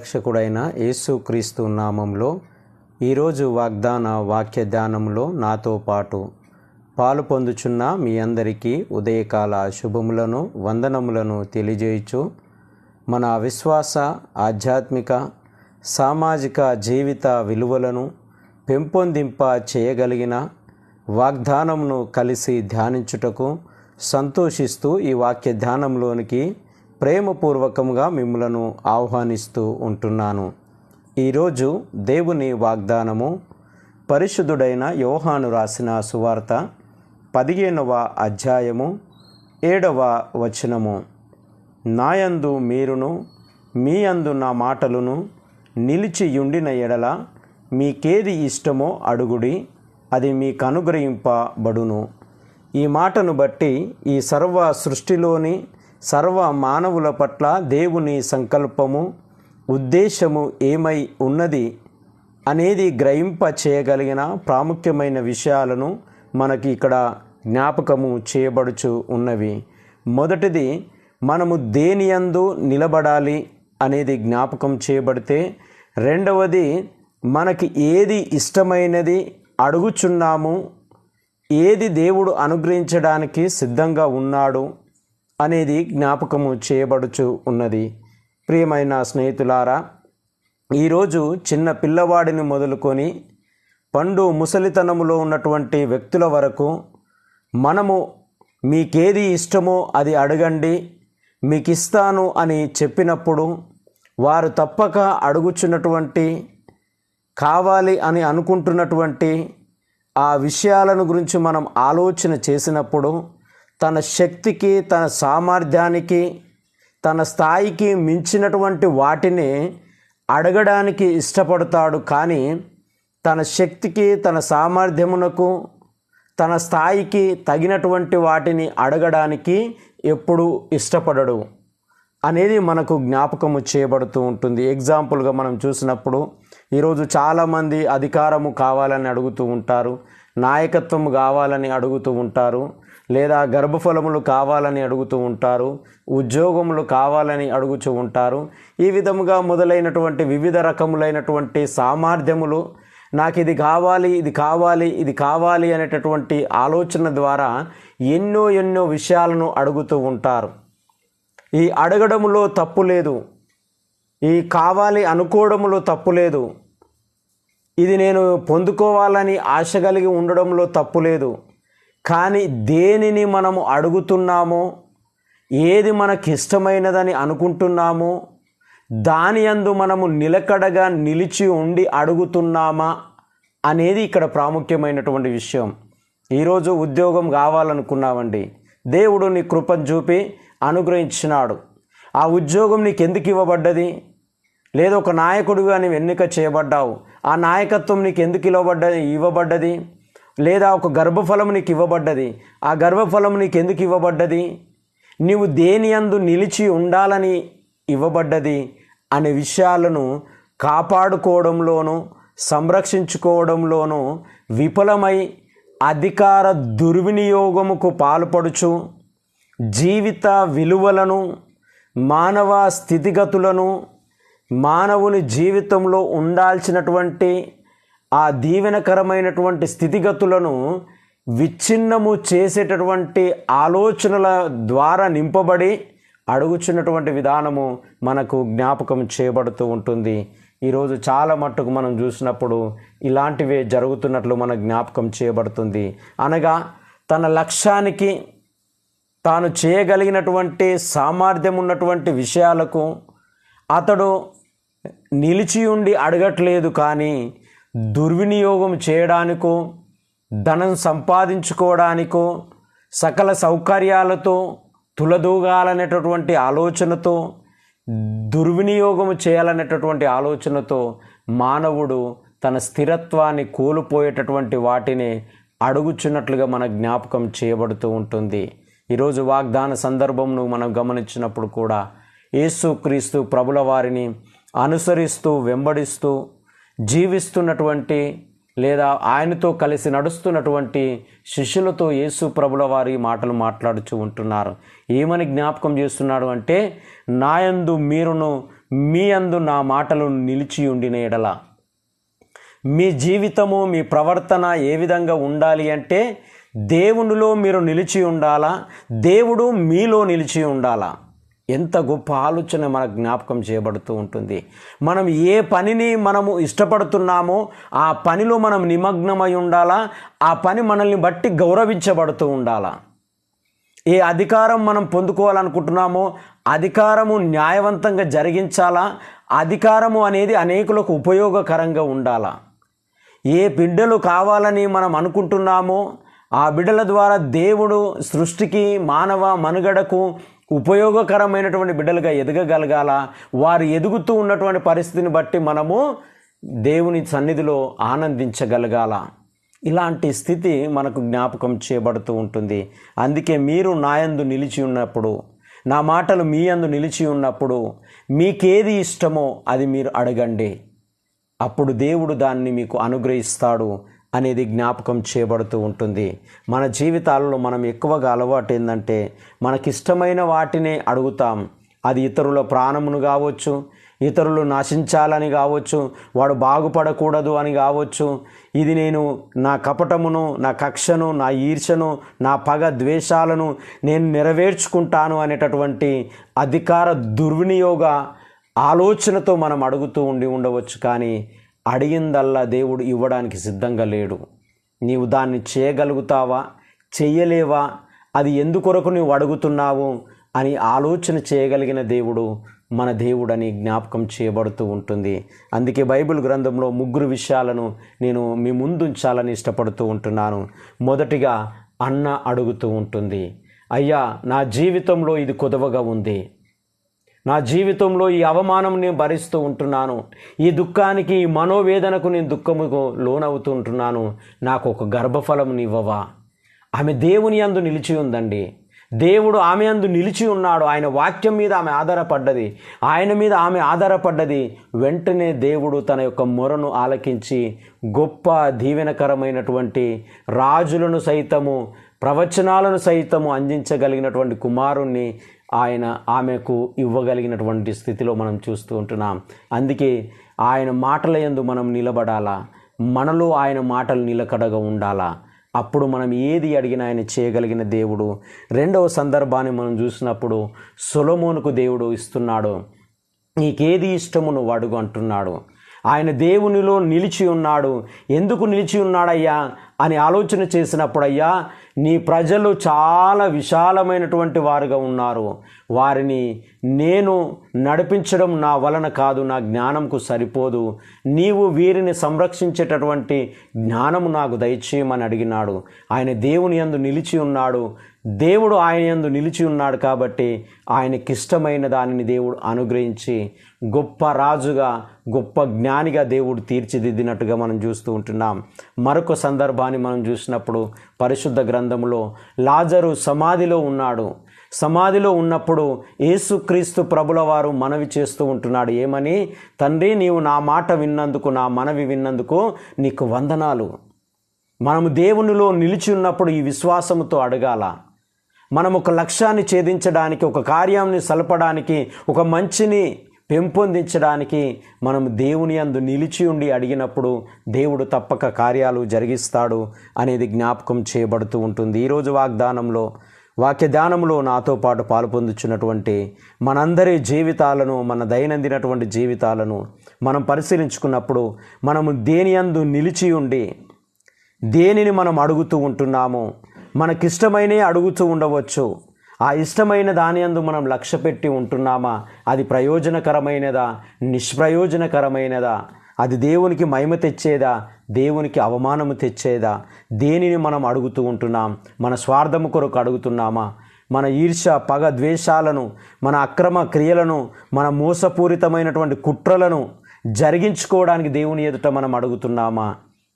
రక్షకుడైన యేసుక్రీస్తు నామంలో ఈరోజు వాగ్దాన వాక్య ధ్యానంలో నాతో పాటు పాలు పొందుచున్న మీ అందరికీ ఉదయకాల శుభములను వందనములను తెలియజేయచ్చు. మన విశ్వాస, ఆధ్యాత్మిక, సామాజిక జీవిత విలువలను పెంపొందింప చేయగలిగిన వాగ్దానమును కలిసి ధ్యానించుటకు సంతోషిస్తూ ఈ వాక్య ధ్యానంలోనికి ప్రేమపూర్వకంగా మిమ్మలను ఆహ్వానిస్తూ ఉంటున్నాను. ఈరోజు దేవుని వాగ్దానము పరిశుద్ధుడైన యోహాను రాసిన సువార్త 15వ అధ్యాయము 7వ వచనము. నాయందు మీరును మీ అందు నా మాటలును నిలిచియుండిన ఎడల మీకేది ఇష్టమో అడుగుడి, అది మీకు అనుగ్రహింపబడును. ఈ మాటను బట్టి ఈ సర్వ సృష్టిలోని సర్వ మానవుల పట్ల దేవుని సంకల్పము, ఉద్దేశము ఏమై ఉన్నది అనేది గ్రహింప చేయగలిగిన ప్రాముఖ్యమైన విషయాలను మనకి ఇక్కడ జ్ఞాపకము చేయబడుచు ఉన్నవి. మొదటిది, మనము దేనియందు నిలబడాలి అనేది జ్ఞాపకం చేయబడితే, రెండవది మనకి ఏది ఇష్టమైనది అడుగుచున్నాము, ఏది దేవుడు అనుగ్రహించడానికి సిద్ధంగా ఉన్నాడు అనేది జ్ఞాపకము చేయబడుచు ఉన్నది. ప్రియమైన స్నేహితులారా, ఈరోజు చిన్న పిల్లవాడిని మొదలుకొని పండు ముసలితనములో ఉన్నటువంటి వ్యక్తుల వరకు మనము మీకేది ఇష్టమో అది అడగండి, మీకు ఇస్తాను అని చెప్పినప్పుడు వారు తప్పక అడుగుచున్నటువంటి, కావాలి అని అనుకుంటున్నటువంటి ఆ విషయాలను గురించి మనం ఆలోచన చేసినప్పుడు తన శక్తికి, తన సామర్థ్యానికి, తన స్థాయికి మించినటువంటి వాటిని అడగడానికి ఇష్టపడతాడు. కానీ తన శక్తికి, తన సామర్థ్యమునకు, తన స్థాయికి తగినటువంటి వాటిని అడగడానికి ఎప్పుడూ ఇష్టపడడు అనేది మనకు జ్ఞాపకము చేయబడుతూ ఉంటుంది. ఎగ్జాంపుల్గా మనం చూసినప్పుడు ఈరోజు చాలామంది అధికారము కావాలని అడుగుతూ ఉంటారు, నాయకత్వం కావాలని అడుగుతూ ఉంటారు, లేదా గర్భఫలములు కావాలని అడుగుతూ ఉంటారు, ఉద్యోగములు కావాలని అడుగుతూ ఉంటారు. ఈ విధముగా మొదలైనటువంటి వివిధ రకములైనటువంటి సామర్థ్యములు, నాకు ఇది కావాలి, ఇది కావాలి, ఇది కావాలి అనేటటువంటి ఆలోచన ద్వారా ఎన్నో విషయాలను అడుగుతూ ఉంటారు. ఈ అడగడములో తప్పు లేదు, ఈ కావాలి అనుకోవడములో తప్పు లేదు, ఇది నేను పొందుకోవాలని ఆశ కలిగి ఉండడంలో తప్పు లేదు. కానీ దేనిని మనము అడుగుతున్నామో, ఏది మనకి ఇష్టమైనదని అనుకుంటున్నామో దాని యందు మనము నిలకడగా నిలిచి ఉండి అడుగుతున్నామా అనేది ఇక్కడ ప్రాముఖ్యమైనటువంటి విషయం. ఈరోజు ఉద్యోగం కావాలనుకున్నావండి, దేవుడు నీ కృపను చూపి అనుగ్రహించినాడు. ఆ ఉద్యోగం నీకు ఎందుకు ఇవ్వబడ్డది? లేదా ఒక నాయకుడిగా నీవు ఎన్నిక చేయబడ్డావు, ఆ నాయకత్వం నీకు ఎందుకు ఇవ్వబడ్డది? లేదా ఒక గర్భఫలం నీకు ఇవ్వబడ్డది, ఆ గర్భఫలం నీకు ఎందుకు ఇవ్వబడ్డది? నీవు దేని యందు నిలిచి ఉండాలని ఇవ్వబడ్డది అనే విషయాలను కాపాడుకోవడంలోనూ సంరక్షించుకోవడంలోనూ విఫలమై అధికార దుర్వినియోగముకు పాల్పడుచు జీవిత విలువలను, మానవ స్థితిగతులను, మానవుని జీవితంలో ఉండాల్సినటువంటి ఆ దీవెనకరమైనటువంటి స్థితిగతులను విచ్ఛిన్నము చేసేటటువంటి ఆలోచనల ద్వారా నింపబడి అడుగుచున్నటువంటి విధానము మనకు జ్ఞాపకం చేయబడుతూ ఉంటుంది. ఈరోజు చాలా మట్టుకు మనం చూసినప్పుడు ఇలాంటివే జరుగుతున్నట్లు మన జ్ఞాపకం చేయబడుతుంది. అనగా తన లక్ష్యానికి, తాను చేయగలిగినటువంటి సామర్థ్యం ఉన్నటువంటి విషయాలకు అతడు నిలిచి ఉండి అడగట్లేదు, కానీ దుర్వినియోగం చేయడానికో, ధనం సంపాదించుకోవడానికో, సకల సౌకర్యాలతో తులదూగాలనేటటువంటి ఆలోచనతో, దుర్వినియోగం చేయాలనేటటువంటి ఆలోచనతో మానవుడు తన స్థిరత్వాన్ని కోల్పోయేటటువంటి వాటిని అడుగుచున్నట్లుగా మన జ్ఞాపకం చేయబడుతూ ఉంటుంది. ఈరోజు వాగ్దాన సందర్భంను మనం గమనించినప్పుడు కూడా యేసుక్రీస్తు ప్రభుల వారిని అనుసరిస్తూ వెంబడిస్తూ జీవిస్తున్నటువంటి లేదా ఆయనతో కలిసి నడుస్తున్నటువంటి శిష్యులతో యేసు ప్రభుల వారి మాటలు మాట్లాడుతూ ఉంటున్నారు. ఏమని జ్ఞాపకం చేస్తున్నాడు అంటే, నాయందు మీరును మీ యందు నా మాటలు నిలిచి ఉండిన ఎడల మీ జీవితము, మీ ప్రవర్తన ఏ విధంగా ఉండాలి అంటే దేవునిలో మీరు నిలిచి ఉండాలా, దేవుడు మీలో నిలిచి ఉండాలా. ఎంత గొప్ప ఆలోచన మనకు జ్ఞాపకం చేయబడుతూ ఉంటుంది. మనం ఏ పనిని మనము ఇష్టపడుతున్నామో ఆ పనిలో మనం నిమగ్నమై ఉండాలా, ఆ పని మనల్ని బట్టి గౌరవించబడుతూ ఉండాలా. ఏ అధికారం మనం పొందుకోవాలనుకుంటున్నామో అధికారము న్యాయవంతంగా జరిగించాలా, అధికారము అనేది అనేకులకు ఉపయోగకరంగా ఉండాలా. ఏ బిడ్డలు కావాలని మనం అనుకుంటున్నామో ఆ బిడ్డల ద్వారా దేవుడు సృష్టికి, మానవ మనుగడకు ఉపయోగకరమైనటువంటి బిడ్డలుగా ఎదగగలగాల. వారు ఎదుగుతూ ఉన్నటువంటి పరిస్థితిని బట్టి మనము దేవుని సన్నిధిలో ఆనందించగలగాల. ఇలాంటి స్థితి మనకు జ్ఞాపకం చేయబడుతూ ఉంటుంది. అందుకే మీరు నా యందు నిలిచి ఉన్నప్పుడు, నా మాటలు మీ యందు నిలిచి ఉన్నప్పుడు మీకేది ఇష్టమో అది మీరు అడగండి, అప్పుడు దేవుడు దాన్ని మీకు అనుగ్రహిస్తాడు అనేది జ్ఞాపకం చేయబడుతూ ఉంటుంది. మన జీవితాలలో మనం ఎక్కువగా అలవాటు ఏంటంటే మనకిష్టమైన వాటినే అడుగుతాం. అది ఇతరుల ప్రాణమును కావచ్చు, ఇతరులు నశించాలని కావచ్చు, వాడు బాగుపడకూడదు అని కావచ్చు, ఇది నేను నా కపటమును, నా కక్షను, నా ఈర్ష్యను, నా పగ ద్వేషాలను నేను నెరవేర్చుకుంటాను అనేటటువంటి అధికార దుర్వినియోగ ఆలోచనతో మనం అడుగుతూ ఉండవచ్చు. కానీ అడిగిందల్లా దేవుడు ఇవ్వడానికి సిద్ధంగా లేడు. నీవు దాన్ని చేయగలుగుతావా, చెయ్యలేవా, అది ఎందుకొరకు నువ్వు అడుగుతున్నావు అని ఆలోచన చేయగలిగిన దేవుడు మన దేవుడని జ్ఞాపకం చేయబడుతూ ఉంటుంది. అందుకే బైబిల్ గ్రంథంలో 3 విషయాలను నేను మీ ముందు ఉంచాలని ఇష్టపడుతూ ఉంటున్నాను. మొదటిగా అన్న అడుగుతూ ఉంటుంది, అయ్యా నా జీవితంలో ఇది కొదవగా ఉంది, నా జీవితంలో ఈ అవమానం నేను భరిస్తూ ఉంటున్నాను, ఈ దుఃఖానికి, ఈ మనోవేదనకు నేను దుఃఖముకు లోనవుతూ ఉంటున్నాను, నాకు ఒక గర్భఫలం ఇవ్వవా. ఆమె దేవుని యందు నిలిచి ఉందండి. దేవుడు ఆమె యందు నిలిచి ఉన్నాడు. ఆయన వాక్యం మీద ఆమె ఆధారపడ్డది, ఆయన మీద ఆమె ఆధారపడ్డది. వెంటనే దేవుడు తన యొక్క మొరను ఆలకించి గొప్ప దీవెనకరమైనటువంటి రాజులను సైతము, ప్రవచనాలను సైతము అందించగలిగినటువంటి కుమారుణ్ణి ఆయన ఆమెకు ఇవ్వగలిగినటువంటి స్థితిలో మనం చూస్తూ ఉంటున్నాం. అందుకే ఆయన మాటల యందు మనం నిలబడాలా, మనలో ఆయన మాటలు నిలకడగా ఉండాలా. అప్పుడు మనం ఏది అడిగినా ఆయన చేయగలిగిన దేవుడు. రెండవ సందర్భాన్ని మనం చూసినప్పుడు సొలొమోనుకు దేవుడు ఇస్తున్నాడు, నీకేది ఇష్టము నువ్వు అడుగు అంటున్నాడు. ఆయన దేవునిలో నిలిచి ఉన్నాడు. ఎందుకు నిలిచి ఉన్నాడయ్యా అని ఆలోచన చేసినప్పుడు, అయ్యా నీ ప్రజలు చాలా విశాలమైనటువంటి వారుగా ఉన్నారు, వారిని నేను నడిపించడం నా వలన కాదు, నా జ్ఞానంకు సరిపోదు, నీవు వీరిని సంరక్షించేటటువంటి జ్ఞానము నాకు దయచేయమని అడిగినాడు. ఆయన దేవుని యందు నిలిచి ఉన్నాడు. దేవుడు ఆయన యందు నిలిచి ఉన్నాడు కాబట్టి ఆయనకిష్టమైన దానిని దేవుడు అనుగ్రహించి గొప్ప రాజుగా, గొప్ప జ్ఞానిగా దేవుడు తీర్చిదిద్దినట్టుగా మనం చూస్తూ ఉంటున్నాం. మరొక సందర్భాన్ని మనం చూసినప్పుడు పరిశుద్ధ గ్రంథంలో లాజరు సమాధిలో ఉన్నాడు. సమాధిలో ఉన్నప్పుడు యేసుక్రీస్తు ప్రభుల వారు మనవి చేస్తూ ఉంటున్నాడు, ఏమని? తండ్రి, నీవు నా మాట విన్నందుకు, నా మనవి విన్నందుకు నీకు వందనాలు. మనము దేవునిలో నిలిచి ఉన్నప్పుడు ఈ విశ్వాసముతో అడగాల. మనం ఒక లక్ష్యాన్ని ఛేదించడానికి, ఒక కార్యాన్ని సలపడానికి, ఒక మంచిని పెంపొందించడానికి మనం దేవుని యందు నిలిచి ఉండి అడిగినప్పుడు దేవుడు తప్పక కార్యాలు జరిగిస్తాడు అనేది జ్ఞాపకం చేయబడుతూ ఉంటుంది. ఈరోజు వాక్య ధ్యానంలో నాతో పాటు పాలు పొందుచున్నటువంటి మనందరి జీవితాలను, మన దైనందినటువంటి జీవితాలను మనం పరిశీలించుకున్నప్పుడు మనము దేని యందు నిలిచి ఉండి దేనిని మనం అడుగుతూ ఉంటున్నామో, మనకిష్టమైనవి అడుగుతూ ఉండవచ్చు. ఆ ఇష్టమైన దాని యందు మనం లక్ష్య పెట్టి ఉంటున్నామా? అది ప్రయోజనకరమైనదా, నిష్ప్రయోజనకరమైనదా? అది దేవునికి మహిమ తెచ్చేదా, దేవునికి అవమానము తెచ్చేదా? దేనిని మనం అడుగుతూ ఉంటున్నాం? మన స్వార్థము కొరకు అడుగుతున్నామా? మన ఈర్ష్య, పగ, ద్వేషాలను, మన అక్రమ క్రియలను, మన మోసపూరితమైనటువంటి కుట్రలను జరిగించుకోవడానికి దేవుని ఎదుట మనం అడుగుతున్నామా?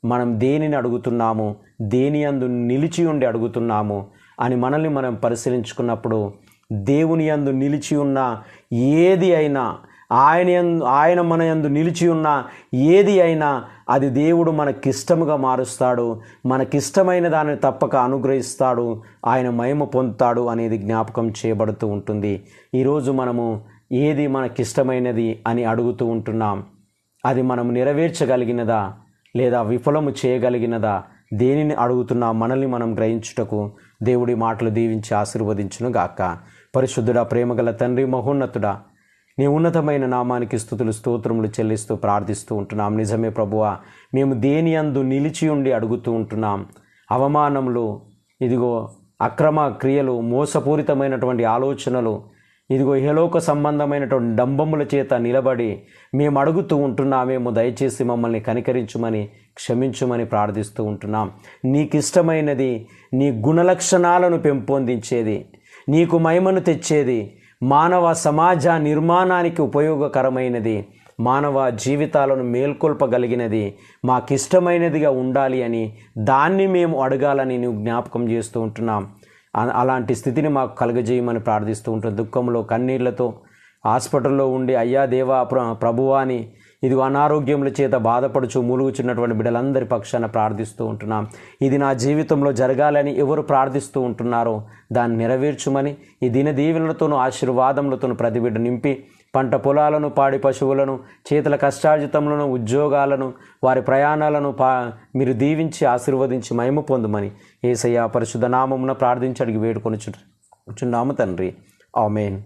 మనం దేనిని అడుగుతున్నాము, దేని యందు నిలిచి ఉండి అడుగుతున్నాము అని మనల్ని మనం పరిశీలించుకున్నప్పుడు, దేవుని యందు నిలిచి ఉన్న ఏది అయినా, ఆయన మన యందు నిలిచి ఉన్న ఏది అయినా అది దేవుడు మనకిష్టముగా మారుస్తాడు. మనకిష్టమైన దానిని తప్పక అనుగ్రహిస్తాడు, ఆయన మహిమ పొందుతాడు అనేది జ్ఞాపకం చేయబడుతూ ఉంటుంది. ఈరోజు మనము ఏది మనకిష్టమైనది అని అడుగుతూ ఉంటున్నాం. అది మనం నెరవేర్చగలిగినదా లేదా విఫలము చేయగలిగినదా, దేనిని అడుగుతున్నాం మనల్ని మనం గ్రహించుటకు దేవుడి మాటలు దీవించి ఆశీర్వదించును గాక. పరిశుద్ధుడా, ప్రేమగల తండ్రి, మహోన్నతుడా, నీ ఉన్నతమైన నామానికి స్తుతులు స్తోత్రములు చెల్లిస్తూ ప్రార్థిస్తూ ఉంటున్నాం. నిజమే ప్రభువా, మేము దేని యందు నిలిచి ఉండి అడుగుతూ ఉంటున్నాం. అవమానములు, ఇదిగో అక్రమ క్రియలు, మోసపూరితమైనటువంటి ఆలోచనలు, ఇదిగో ఇహలోక సంబంధమైనటువంటి డంబముల చేత నిలబడి మేము అడుగుతూ ఉంటున్నామేమో. దయచేసి మమ్మల్ని కనికరించుమని, క్షమించుమని ప్రార్థిస్తూ ఉంటున్నాం. నీకిష్టమైనది, నీ గుణలక్షణాలను పెంపొందించేది, నీకు మహిమను తెచ్చేది, మానవ సమాజ నిర్మాణానికి ఉపయోగకరమైనది, మానవ జీవితాలను మేల్కొల్పగలిగినది, మాకిష్టమైనదిగా ఉండాలి అని దాన్ని మేము అడగాలని నువ్వు జ్ఞాపకం చేస్తూ ఉంటున్నాం. అలాంటి స్థితిని మాకు కలుగజేయమని ప్రార్థిస్తూ ఉంటాం. దుఃఖంలో, కన్నీళ్లతో హాస్పిటల్లో ఉండి అయ్యా దేవా ప్రభువా అని ఇదిగో అనారోగ్యముల చేత బాధపడుచు మూలుగుచున్నటువంటి బిడ్డలందరి పక్షాన ప్రార్థిస్తూ ఉంటున్నాం. ఇది నా జీవితంలో జరగాలని ఎవరు ప్రార్థిస్తూ ఉంటున్నారో దాన్ని నెరవేర్చుమని, ఈ దిన దీవెనలతోనూ ఆశీర్వాదములతోనూ ప్రతి బిడ్డ నింపి, పంట పొలాలను, పాడి పశువులను, చేతుల కష్టార్జితములను, ఉద్యోగాలను, వారి ప్రయాణాలను మీరు దీవించి ఆశీర్వదించి మహిమ పొందుమని యేసయ్య పరిశుద్ధ నామమున ప్రార్థించి అడిగి వేడుకొనుచున్నాము తండ్రి. ఆమేన్.